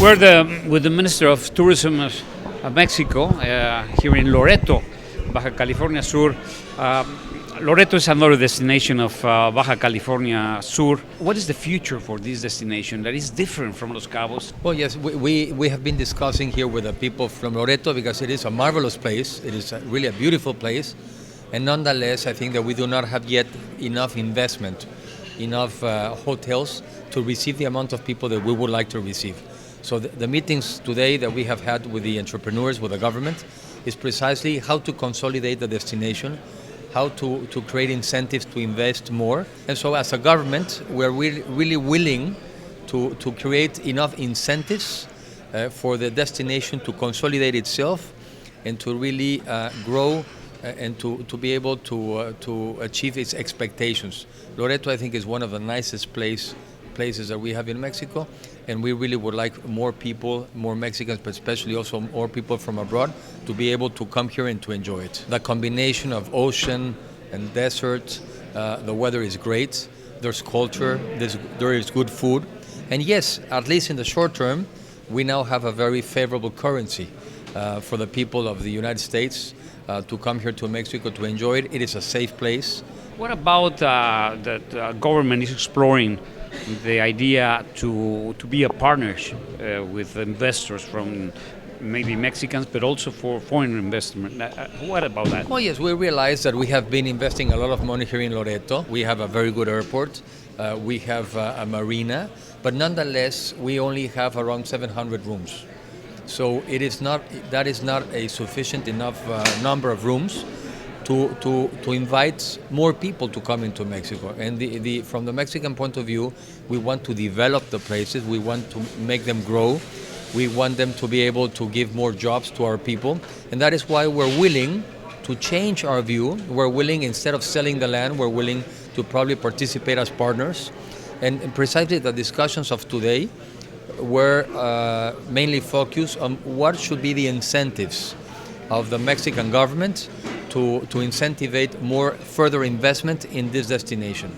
We're with the Minister of Tourism of Mexico here in Loreto, Baja California Sur. Loreto is another destination of Baja California Sur. What is the future for this destination that is different from Los Cabos? Well, yes, we have been discussing here with the people from Loreto because it is a marvelous place. It is really a beautiful place. And nonetheless, I think that we do not have yet enough investment, enough hotels to receive the amount of people that we would like to receive. So the meetings today that we have had with the entrepreneurs, with the government, is precisely how to consolidate the destination, how to create incentives to invest more. And so as a government, we're really willing to create enough incentives for the destination to consolidate itself and to really grow and to be able to achieve its expectations. Loreto, I think, is one of the nicest places that we have in Mexico, and we really would like more people, more Mexicans, but especially also more people from abroad to be able to come here and to enjoy it. The combination of ocean and desert, the weather is great, there's culture, there is good food, and yes, at least in the short term, we now have a very favorable currency for the people of the United States to come here to Mexico to enjoy it. It is a safe place. What about that the government is exploring the idea to be a partnership with investors from maybe Mexicans, but also for foreign investment? What about that? Well, yes, we realize that we have been investing a lot of money here in Loreto. We have a very good airport. We have a marina, but nonetheless, we only have around 700 rooms. So that is not a sufficient enough number of rooms to invite more people to come into Mexico. And from the Mexican point of view, we want to develop the places, we want to make them grow, we want them to be able to give more jobs to our people, and that is why we're willing to change our view. We're willing, instead of selling the land, we're willing to probably participate as partners. And precisely the discussions of today were mainly focused on what should be the incentives of the Mexican government to incentivize more further investment in this destination.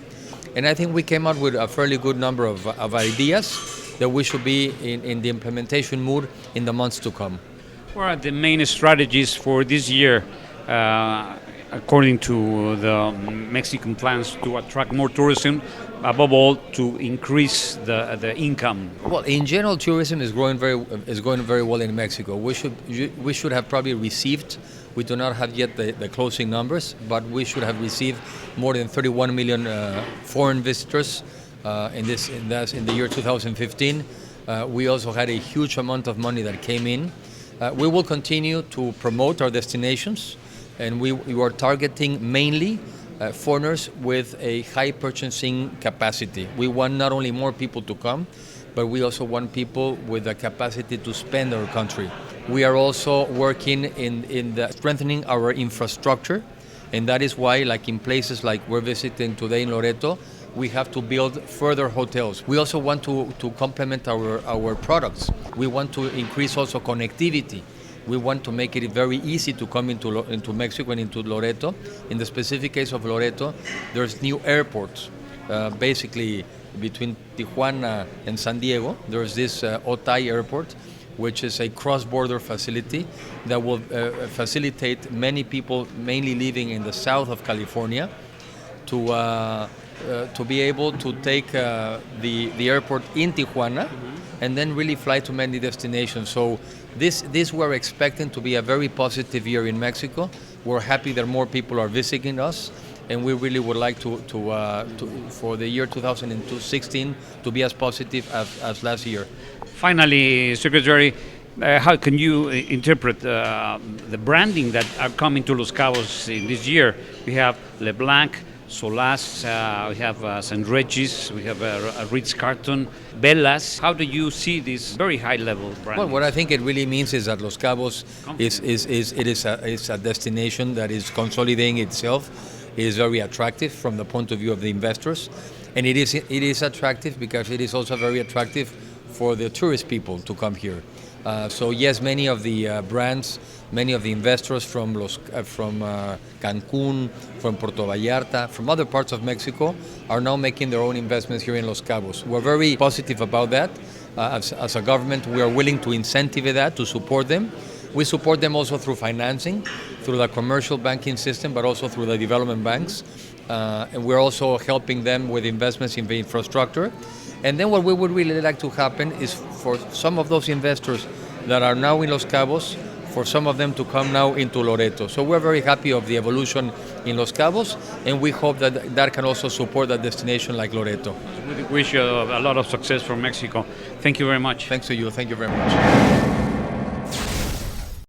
And I think we came out with a fairly good number of ideas that we should be in the implementation mood in the months to come. What are the main strategies for this year, according to the Mexican plans to attract more tourism, above all to increase the income? Well, in general, tourism is going very well in Mexico. We should have probably received. We do not have yet the closing numbers, but we should have received more than 31 million foreign visitors in the year 2015. We also had a huge amount of money that came in. We will continue to promote our destinations, and we are targeting mainly foreigners with a high purchasing capacity. We want not only more people to come, but we also want people with the capacity to spend our country. We are also working in strengthening our infrastructure, and that is why, like in places like we're visiting today in Loreto, we have to build further hotels. We also want to complement our products. We want to increase also connectivity. We want to make it very easy to come into Mexico and into Loreto. In the specific case of Loreto, there's new airports. Basically, between Tijuana and San Diego, there's this Otay airport, which is a cross-border facility that will facilitate many people, mainly living in the south of California, to be able to take the airport in Tijuana and then really fly to many destinations. So this we're expecting to be a very positive year in Mexico. We're happy that more people are visiting us, and we really would like to for the year 2016 to be as positive as last year. Finally, Secretary, how can you interpret the branding that are coming to Los Cabos in this year? We have LeBlanc, Solas, we have St. Regis, we have Ritz-Carlton, Bellas. How do you see this very high-level brand? Well, what I think it really means is that Los Cabos is a destination that is consolidating itself. It is very attractive from the point of view of the investors, and it is attractive because it is also very attractive for the tourist people to come here. So yes, many of the brands, many of the investors from Cancun, from Puerto Vallarta, from other parts of Mexico are now making their own investments here in Los Cabos. We're very positive about that. as a government, we are willing to incentivate that, to support them. We support them also through financing, through the commercial banking system, but also through the development banks. And we're also helping them with investments in the infrastructure. And then what we would really like to happen is for some of those investors that are now in Los Cabos, for some of them to come now into Loreto. So we're very happy of the evolution in Los Cabos, and we hope that that can also support a destination like Loreto. We wish you a lot of success for Mexico. Thank you very much. Thanks to you. Thank you very much.